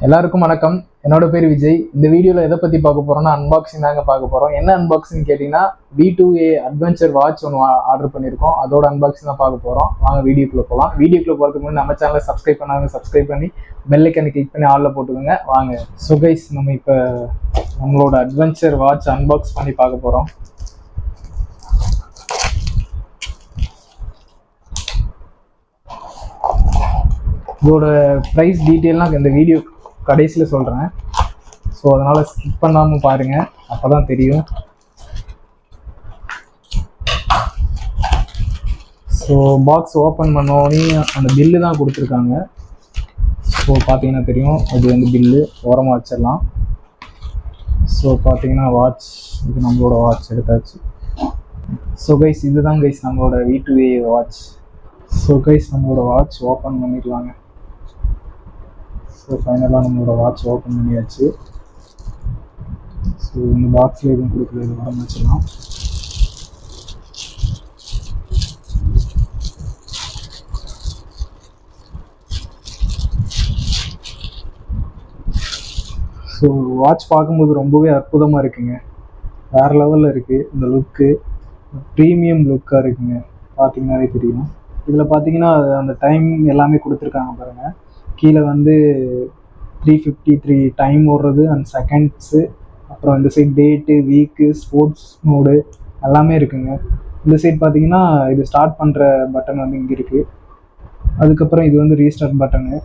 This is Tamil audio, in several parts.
எல்லாருக்கும் வணக்கம். என்னோட பேர் விஜய். இந்த வீடியோவில் எதை பற்றி பார்க்க போகிறோம்னா அன்பாக்சிங் தாங்க பார்க்க போகிறோம். என்ன அன்பாக்சிங் கேட்டிங்கன்னா V2A அட்வென்ச்சர் வாட்ச் ஒன்று ஆர்டர் பண்ணியிருக்கோம். அதோட அன்பாக்சிங் தான் பார்க்க போகிறோம். வாங்க வீடியோக்குள்ளே போகலாம். வீடியோக்குள்ளே போகிறதுக்கு முன்னாடி நம்ம சேனலை சப்ஸ்கிரைப் பண்ணாங்க, சப்ஸ்கிரைப் பண்ணி பெல் ஐக்கனை கிளிக் பண்ணி ஆளில் போட்டுக்கோங்க. வாங்க. ஸோ கைஸ், நம்ம இப்போ நம்மளோட அட்வென்ச்சர் வாட்ச் அன்பாக்ஸ் பண்ணி பார்க்க போகிறோம். இதோட ப்ரைஸ் டீட்டெயிலாம் இந்த வீடியோ கடைசியில் சொல்கிறேன். ஸோ அதனால் ஸ்கிப் பண்ணாமல் பாருங்கள், அப்போ தான் தெரியும். ஸோ பாக்ஸ் ஓப்பன் பண்ணோடனே அந்த பில்லு தான் கொடுத்துருக்காங்க. ஸோ பார்த்தீங்கன்னா தெரியும், அது வந்து பில்லு ஓரமாக வச்சிடலாம். ஸோ பார்த்தீங்கன்னா வாட்ச், இது நம்மளோட வாட்ச் எடுத்தாச்சு. ஸோ கைஸ், இதுதான் கைஸ் நம்மளோட V2A வாட்ச். ஸோ கைஸ், நம்மளோட வாட்ச் ஓப்பன் பண்ணிடலாங்க. ஸோ ஃபைனலாக நம்மளோட வாட்ச் ஓப்பன் பண்ணியாச்சு. ஸோ இந்த பாக்ஸில் எதுவும் கொடுக்கல, இது வர வச்சிடலாம். ஸோ வாட்ச் பார்க்கும்போது ரொம்பவே அற்புதமாக இருக்குங்க. வேறு லெவலில் இருக்குது. இந்த லுக்கு ப்ரீமியம் லுக்காக இருக்குங்க, பார்த்தீங்கன்னாலே தெரியும். இதில் பார்த்தீங்கன்னா அந்த டைம் எல்லாமே கொடுத்துருக்காங்க பாருங்கள். கீழே வந்து 3:53 டைம் ஓடுறது அண்ட் செகண்ட்ஸு, அப்புறம் இந்த side date, week, sports mode எல்லாமே இருக்குங்க. இந்த சைட் பார்த்தீங்கன்னா இது ஸ்டார்ட் பண்ணுற பட்டன் வந்து இங்கே இருக்குது. அதுக்கப்புறம் இது வந்து ரீஸ்டார்ட் பட்டனு,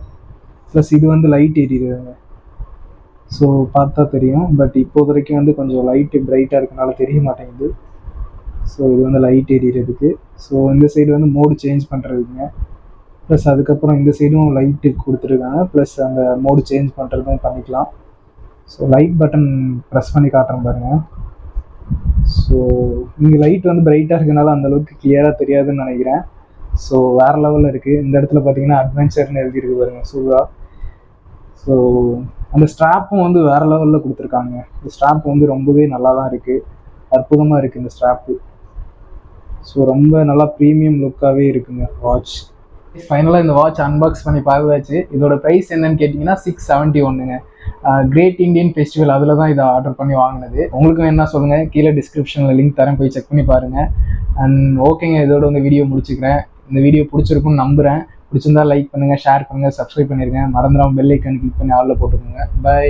ப்ளஸ் இது வந்து லைட் எரியுதுங்க. ஸோ பார்த்தா தெரியும், பட் இப்போது வரைக்கும் வந்து கொஞ்சம் லைட்டு பிரைட்டாக இருக்கனால தெரிய மாட்டேங்குது. ஸோ இது வந்து லைட் எரியறதுக்கு. ஸோ இந்த சைடு வந்து மோடு சேஞ்ச் பண்ணுறதுக்குங்க. ப்ளஸ் அதுக்கப்புறம் இந்த சைடும் லைட்டு கொடுத்துருக்காங்க, ப்ளஸ் அந்த மோடு சேஞ்ச் பண்ணுறதும் பண்ணிக்கலாம். ஸோ லைட் பட்டன் ப்ரெஸ் பண்ணி காட்டுறேன் பாருங்கள். ஸோ இங்கே லைட் வந்து பிரைட்டாக இருக்கனால அந்தளவுக்கு கிளியராக தெரியாதுன்னு நினைக்கிறேன். ஸோ வேறு லெவலில் இருக்குது. இந்த இடத்துல பார்த்தீங்கன்னா அட்வென்ச்சர்னு எழுதியிருக்கு பாருங்கள், சூப்பராக. ஸோ அந்த ஸ்ட்ராப்பும் வந்து வேறு லெவலில் கொடுத்துருக்காங்க. இந்த ஸ்ட்ராப் வந்து ரொம்பவே நல்லா தான் இருக்குது, அற்புதமாக இருக்குது இந்த ஸ்ட்ராப்பு. ஸோ ரொம்ப நல்லா ப்ரீமியம் லுக்காகவே இருக்குங்க வாட்ச். ஃபைனலாக இந்த வாட்ச் அன்பாக்ஸ் பண்ணி பார்த்தாச்சு. இதோட ப்ரைஸ் என்னன்னு கேட்டிங்கன்னா 671ங்க. கிரேட் இண்டியன் ஃபெஸ்டிவல் அதில் தான் இதை ஆர்டர் பண்ணி வாங்கினது. உங்களுக்கும் என்ன சொல்லுங்கள், கீழே டிஸ்கிரிப்ஷனில் லிங்க் தரேன், போய் செக் பண்ணி பாருங்கள். அண்ட் ஓகேங்க, இதோட இந்த வீடியோ முடிச்சுக்கிறேன். இந்த வீடியோ பிடிச்சிருக்குன்னு நம்புகிறேன். பிடிச்சிருந்தா லைக் பண்ணுங்கள், ஷேர் பண்ணுங்கள், சப்ஸ்கிரைப் பண்ணிடுங்க. மறந்துடாமல் பெல் ஐக்கன் கிளிக் பண்ணி ஆளில் போட்டுக்கோங்க. பை.